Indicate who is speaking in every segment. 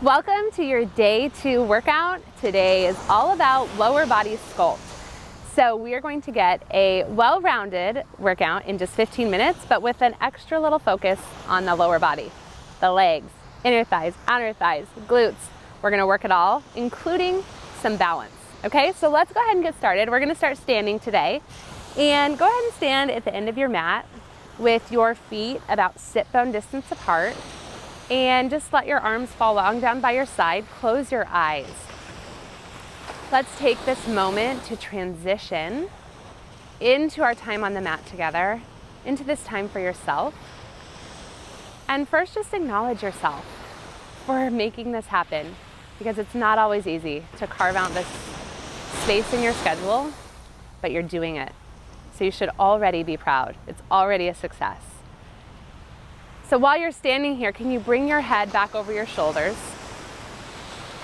Speaker 1: Welcome to your day 2 workout. Today is all about lower body sculpt. So we are going to get a well-rounded workout in just 15 minutes, but with an extra little focus on the lower body, the legs, inner thighs, outer thighs, glutes. We're gonna work it all, including some balance. Okay, so let's go ahead and get started. We're gonna start standing today. And go ahead and stand at the end of your mat with your feet about sit bone distance apart. And just let your arms fall long down by your side. Close your eyes. Let's take this moment to transition into our time on the mat together, into this time for yourself. And first, just acknowledge yourself for making this happen, because it's not always easy to carve out this space in your schedule, but you're doing it. So you should already be proud. It's already a success. So while you're standing here, can you bring your head back over your shoulders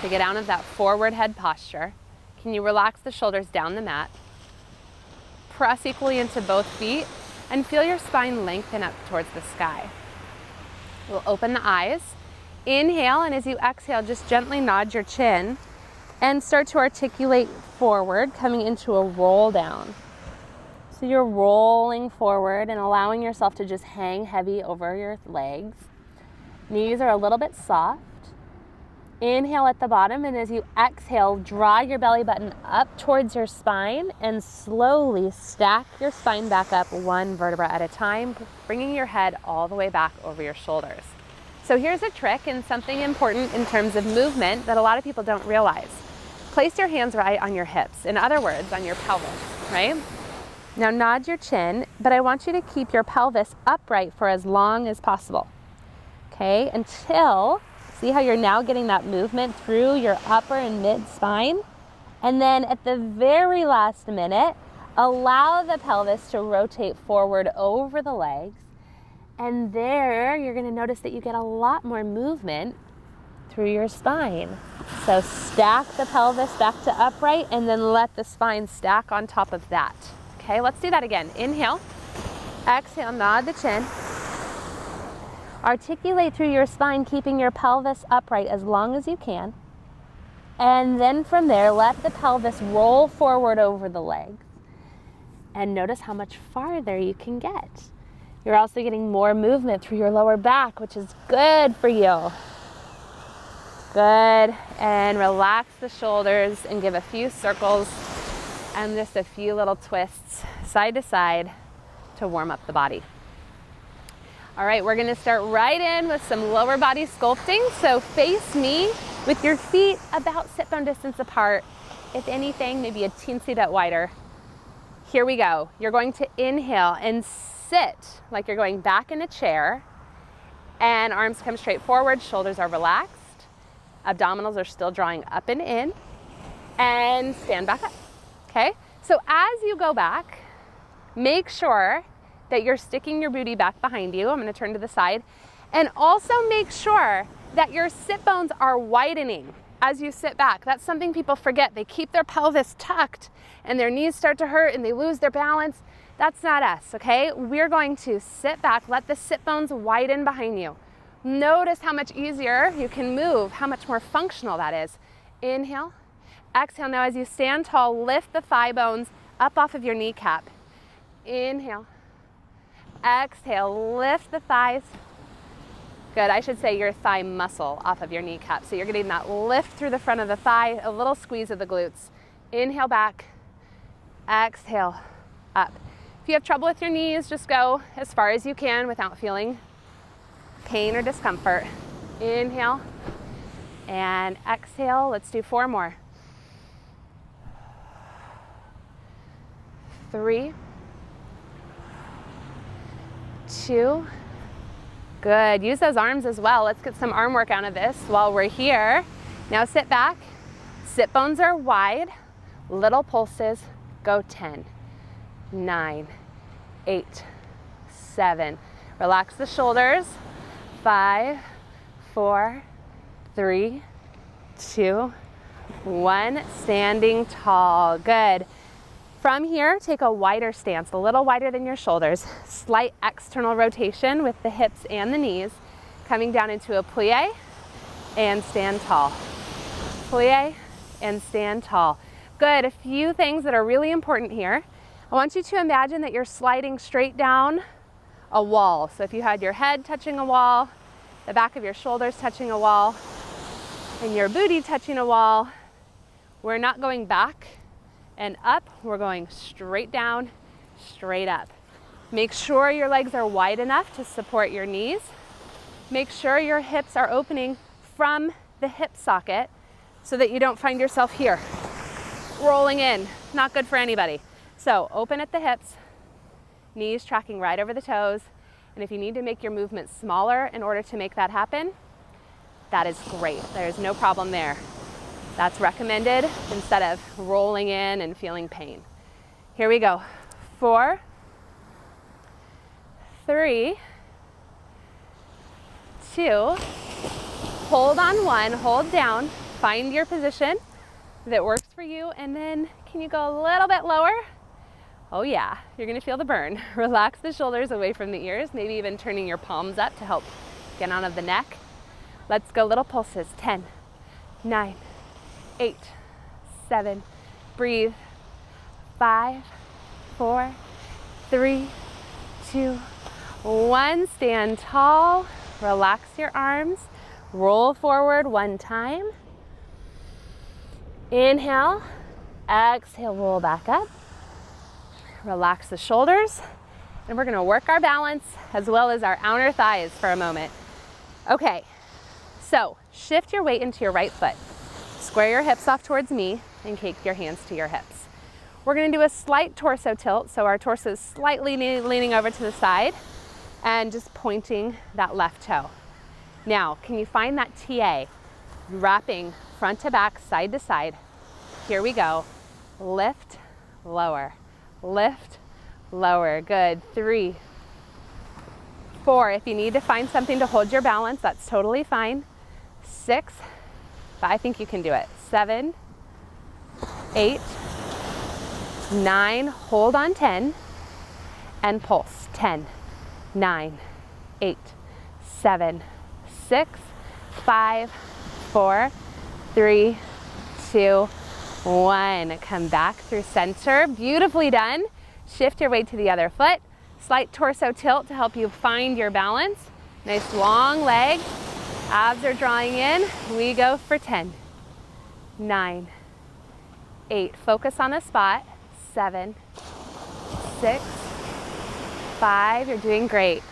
Speaker 1: to get out of that forward head posture? Can you relax the shoulders down the mat? Press equally into both feet and feel your spine lengthen up towards the sky. We'll open the eyes. Inhale, and as you exhale, just gently nod your chin and start to articulate forward, coming into a roll down. So you're rolling forward and allowing yourself to just hang heavy over your legs. Knees are a little bit soft. Inhale at the bottom, and as you exhale, draw your belly button up towards your spine and slowly stack your spine back up one vertebra at a time, bringing your head all the way back over your shoulders. So here's a trick and something important in terms of movement that a lot of people don't realize. Place your hands right on your hips, in other words, on your pelvis, right? Now nod your chin, but I want you to keep your pelvis upright for as long as possible, okay? Until, see how you're now getting that movement through your upper and mid spine? And then at the very last minute, allow the pelvis to rotate forward over the legs. And there, you're gonna notice that you get a lot more movement through your spine. So stack the pelvis back to upright and then let the spine stack on top of that. Okay, let's do that again. Inhale, exhale, nod the chin. Articulate through your spine, keeping your pelvis upright as long as you can. And then from there, let the pelvis roll forward over the legs. And notice how much farther you can get. You're also getting more movement through your lower back, which is good for you. Good. And relax the shoulders and give a few circles and just a few little twists side to side to warm up the body. All right, we're gonna start right in with some lower body sculpting. So face me with your feet about sit bone distance apart. If anything, maybe a teensy bit wider. Here we go. You're going to inhale and sit like you're going back in a chair, and arms come straight forward, shoulders are relaxed, abdominals are still drawing up and in, and stand back up. Okay, so as you go back, make sure that you're sticking your booty back behind you. I'm gonna turn to the side. And also make sure that your sit bones are widening as you sit back. That's something people forget. They keep their pelvis tucked and their knees start to hurt and they lose their balance. That's not us, okay? We're going to sit back, let the sit bones widen behind you. Notice how much easier you can move, how much more functional that is. Inhale. Exhale. Now as you stand tall, lift the thigh bones up off of your kneecap. Inhale. Exhale, lift the thighs. Good, I should say your thigh muscle off of your kneecap. So you're getting that lift through the front of the thigh, a little squeeze of the glutes. Inhale back, exhale, up. If you have trouble with your knees, just go as far as you can without feeling pain or discomfort. Inhale and exhale. Let's do 4 more. 3, 2, good. Use those arms as well. Let's get some arm work out of this while we're here. Now sit back, sit bones are wide, little pulses, go 10, 9, 8, 7. Relax the shoulders, 5, 4, 3, 2, 1. Standing tall, good. From here, take a wider stance, a little wider than your shoulders. Slight external rotation with the hips and the knees. Coming down into a plie. and stand tall. Plie and stand tall. Good, a few things that are really important here. I want you to imagine that you're sliding straight down a wall. So if you had your head touching a wall, the back of your shoulders touching a wall, and your booty touching a wall, we're not going back and up, we're going straight down, straight up. Make sure your legs are wide enough to support your knees. Make sure your hips are opening from the hip socket so that you don't find yourself here, rolling in. Not good for anybody. So open at the hips, knees tracking right over the toes, and if you need to make your movement smaller in order to make that happen, that is great. There's no problem there. That's recommended instead of rolling in and feeling pain. Here we go. 4, 3, 2, hold on 1, hold down, find your position that works for you, and then can you go a little bit lower? Oh yeah, you're gonna feel the burn. Relax the shoulders away from the ears, maybe even turning your palms up to help get out of the neck. Let's go little pulses. 10, 9, 8, 7, breathe. 5, 4, 3, 2, 1. Stand tall, relax your arms, roll forward 1 time. Inhale, exhale, roll back up. Relax the shoulders, and we're gonna work our balance as well as our outer thighs for a moment. Okay, so shift your weight into your right foot. Square your hips off towards me and take your hands to your hips. We're gonna do a slight torso tilt, so our torso is slightly leaning over to the side and just pointing that left toe. Now, can you find that TA? Wrapping front to back, side to side. Here we go. Lift, lower. Lift, lower. Good. 3, 4. If you need to find something to hold your balance, that's totally fine. 6, but I think you can do it. 7, 8, 9. Hold on 10 and pulse. 10, 9, 8, 7, 6, 5, 4, 3, 2, 1. Come back through center. Beautifully done. Shift your weight to the other foot. Slight torso tilt to help you find your balance. Nice long leg. Abs are drawing in. We go for 10, 9, 8. Focus on the spot. 7, 6, 5. You're doing great.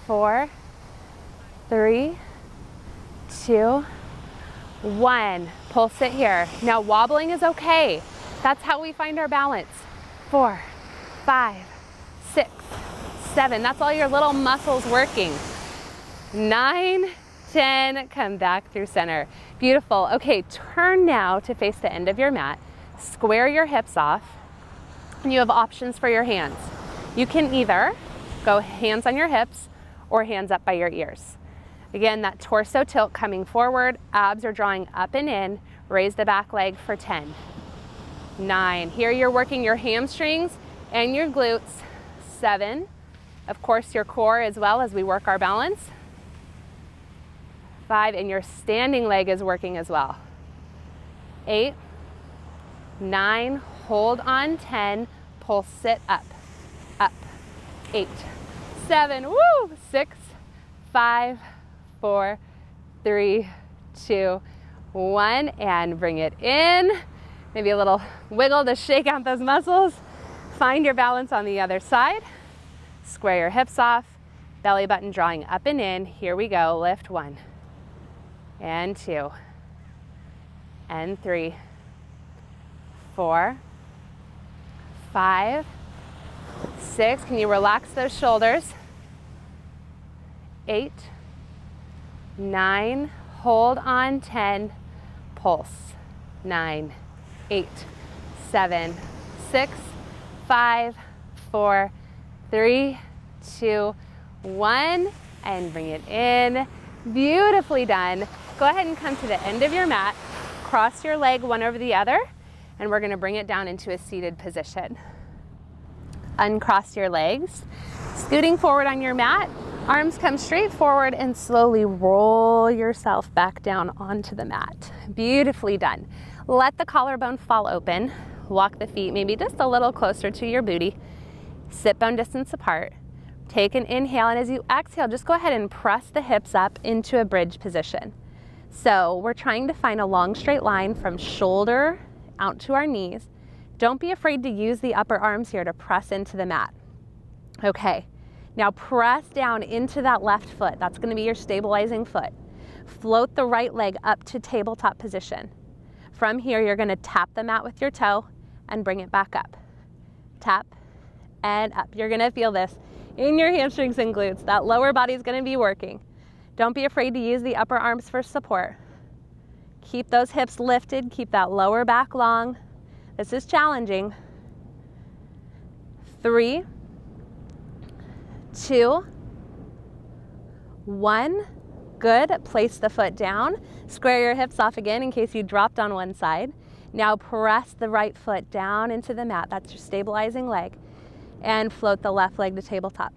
Speaker 1: 4, 3, 2, 1. Pulse it here. Now wobbling is okay. That's how we find our balance. 4, 5, 6, 7. That's all your little muscles working. 9, 10. Come back through center. Beautiful. Okay, turn now to face the end of your mat. Square your hips off. And you have options for your hands. You can either go hands on your hips or hands up by your ears. Again, that torso tilt coming forward, abs are drawing up and in. Raise the back leg for 10, 9. Here you're working your hamstrings and your glutes. 7, of course your core as well as we work our balance. 5, and your standing leg is working as well. 8, 9, hold on 10, pulse sit up, up. 8, 7, woo, 6, 5, 4, 3, 2, 1, and bring it in. Maybe a little wiggle to shake out those muscles. Find your balance on the other side. Square your hips off, belly button drawing up and in. Here we go. Lift 1, and 2, and 3, 4, 5, 6. Can you relax those shoulders? 8, 9, hold on 10, pulse. 9, 8, 7, 6, 5, 4, 3, 2, 1, and bring it in. Beautifully done. Go ahead and come to the end of your mat, cross your leg one over the other, and we're going to bring it down into a seated position. Uncross your legs, scooting forward on your mat, Arms come straight forward and slowly roll yourself back down onto the mat. Beautifully done. Let the collarbone fall open. Walk the feet maybe just a little closer to your booty. Sit bone distance apart. Take an inhale, and as you exhale, just go ahead and press the hips up into a bridge position. So we're trying to find a long straight line from shoulder out to our knees. Don't be afraid to use the upper arms here to press into the mat. Okay, now press down into that left foot. That's going to be your stabilizing foot. Float the right leg up to tabletop position. From here, you're going to tap the mat with your toe and bring it back up. Tap and up. You're going to feel this in your hamstrings and glutes. That lower body is going to be working. Don't be afraid to use the upper arms for support. Keep those hips lifted. Keep that lower back long. This is challenging. 3, 2, 1. Good. Place the foot down. Square your hips off again in case you dropped on one side. Now press the right foot down into the mat. That's your stabilizing leg. And float the left leg to tabletop.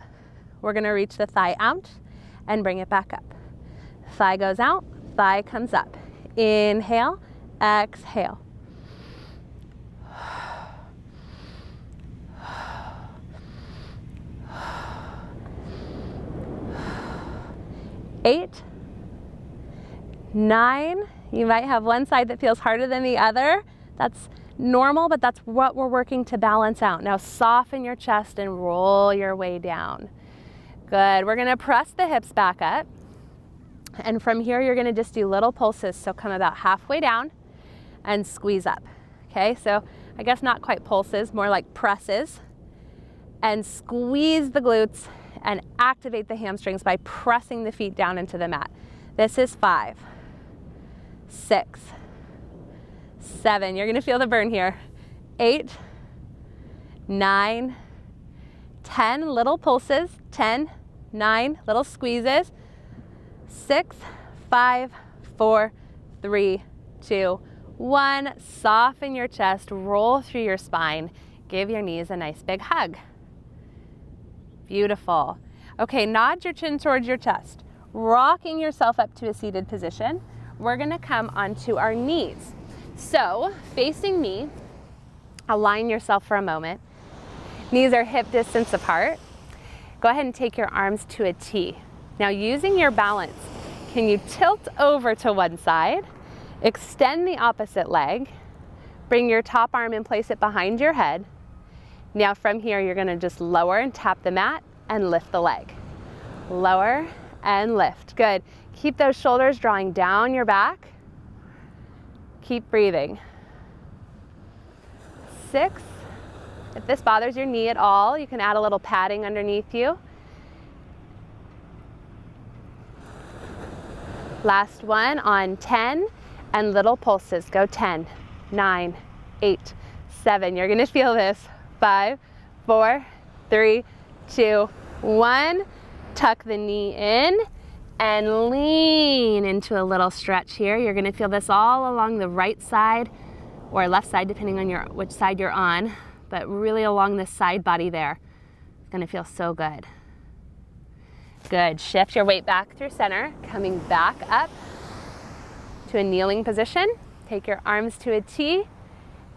Speaker 1: We're going to reach the thigh out and bring it back up. Thigh goes out, thigh comes up. Inhale, exhale. Eight, 9. You might have one side that feels harder than the other. That's normal, but that's what we're working to balance out. Now soften your chest and roll your way down. Good. We're going to press the hips back up. And from here, you're going to just do little pulses. So come about halfway down and squeeze up. Okay, so I guess not quite pulses, more like presses. And squeeze the glutes and activate the hamstrings by pressing the feet down into the mat. This is 5, 6, 7. You're going to feel the burn here. 8, 9, 10. Little pulses. 10, 9. Little squeezes. 6, 5, 4, 3, 2, 1. Soften your chest. Roll through your spine. Give your knees a nice big hug. Beautiful. Okay, nod your chin towards your chest. Rocking yourself up to a seated position. We're going to come onto our knees. So, facing me, align yourself for a moment. Knees are hip distance apart. Go ahead and take your arms to a T. Now, using your balance, can you tilt over to one side, extend the opposite leg, bring your top arm and place it behind your head. Now from here, you're going to just lower and tap the mat and lift the leg. Lower and lift. Good. Keep those shoulders drawing down your back. Keep breathing. 6. If this bothers your knee at all, you can add a little padding underneath you. Last one on 10 and little pulses. Go 10, 9, 8, 7. You're going to feel this. 5, 4, 3, 2, 1. Tuck the knee in and lean into a little stretch here. You're going to feel this all along the right side or left side, depending on which side you're on, but really along the side body there. It's going to feel so good. Good. Shift your weight back through center, coming back up to a kneeling position. Take your arms to a T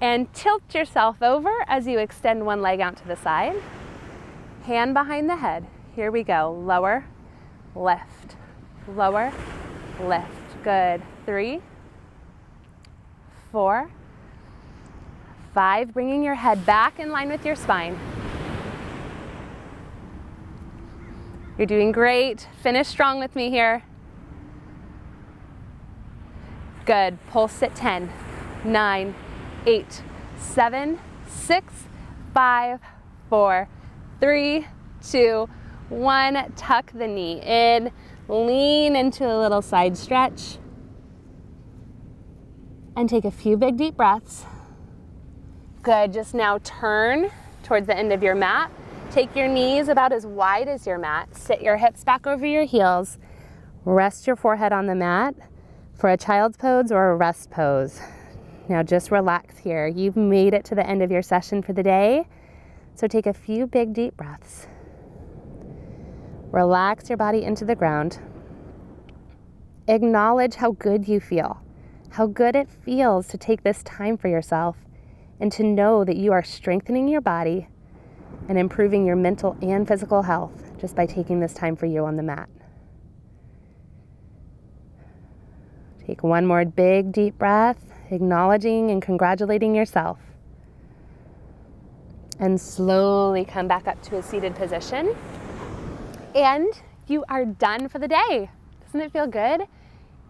Speaker 1: and tilt yourself over as you extend one leg out to the side. Hand behind the head. Here we go. Lower, lift, lower, lift. Good. 3, 4, 5. Bringing your head back in line with your spine. You're doing great. Finish strong with me here. Good. Pulse at 10, 9, 8, 7, 6, 5, 4, 3, 2, 1. Tuck the knee in. Lean into a little side stretch. And take a few big deep breaths. Good. Just now turn towards the end of your mat. Take your knees about as wide as your mat. Sit your hips back over your heels. Rest your forehead on the mat for a child's pose or a rest pose. Now just relax here. You've made it to the end of your session for the day. So take a few big deep breaths. Relax your body into the ground. Acknowledge how good you feel, how good it feels to take this time for yourself and to know that you are strengthening your body and improving your mental and physical health just by taking this time for you on the mat. Take one more big, deep breath, acknowledging and congratulating yourself. And slowly come back up to a seated position. And you are done for the day. Doesn't it feel good?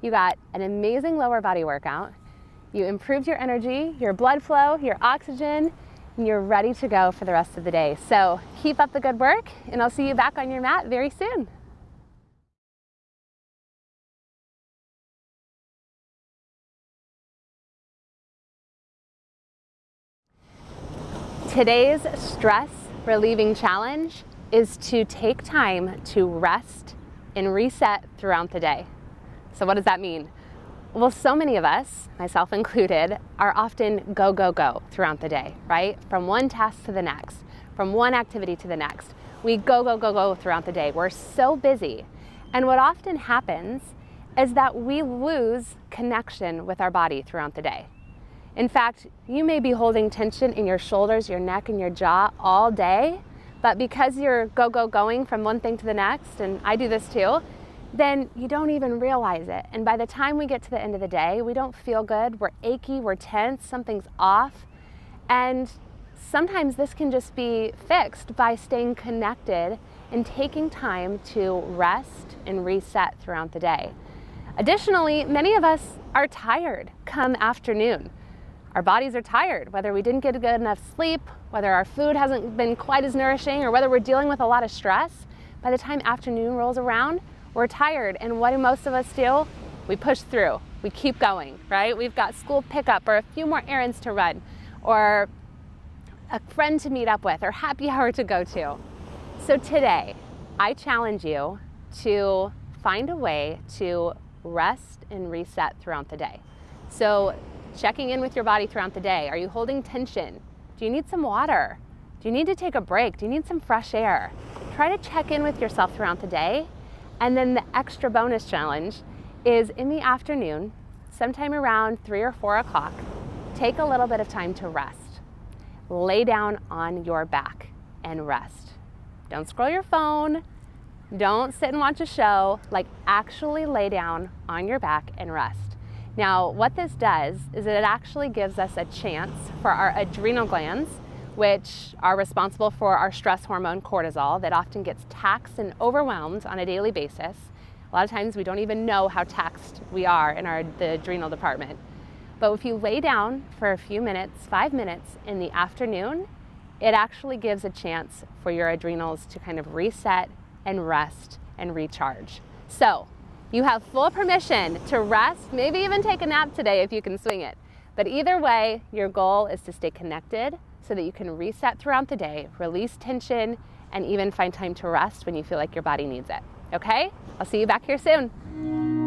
Speaker 1: You got an amazing lower body workout. You improved your energy, your blood flow, your oxygen, and you're ready to go for the rest of the day. So keep up the good work, and I'll see you back on your mat very soon. Today's stress relieving challenge is to take time to rest and reset throughout the day. So what does that mean? Well, so many of us, myself included, are often go, go, go throughout the day, right? From one task to the next, from one activity to the next. We go, go, go, go throughout the day. We're so busy. And what often happens is that we lose connection with our body throughout the day. In fact, you may be holding tension in your shoulders, your neck, and your jaw all day, but because you're go, go, going from one thing to the next, and I do this too, then you don't even realize it. And by the time we get to the end of the day, we don't feel good, we're achy, we're tense, something's off. And sometimes this can just be fixed by staying connected and taking time to rest and reset throughout the day. Additionally, many of us are tired come afternoon. Our bodies are tired, whether we didn't get good enough sleep, whether our food hasn't been quite as nourishing, or whether we're dealing with a lot of stress. By the time afternoon rolls around, we're tired, and what do most of us do? We push through, we keep going, right? We've got school pickup, or a few more errands to run, or a friend to meet up with, or happy hour to go to. So today, I challenge you to find a way to rest and reset throughout the day. So checking in with your body throughout the day. Are you holding tension? Do you need some water? Do you need to take a break? Do you need some fresh air? Try to check in with yourself throughout the day. And then the extra bonus challenge is in the afternoon, sometime around 3 or 4 o'clock, take a little bit of time to rest. Lay down on your back and rest. Don't scroll your phone. Don't sit and watch a show. Like, actually lay down on your back and rest. Now, what this does is it actually gives us a chance for our adrenal glands, which are responsible for our stress hormone cortisol that often gets taxed and overwhelmed on a daily basis. A lot of times we don't even know how taxed we are in the adrenal department. But if you lay down for a few minutes, 5 minutes in the afternoon, it actually gives a chance for your adrenals to kind of reset and rest and recharge. So you have full permission to rest, maybe even take a nap today if you can swing it. But either way, your goal is to stay connected so that you can reset throughout the day, release tension, and even find time to rest when you feel like your body needs it. Okay? I'll see you back here soon.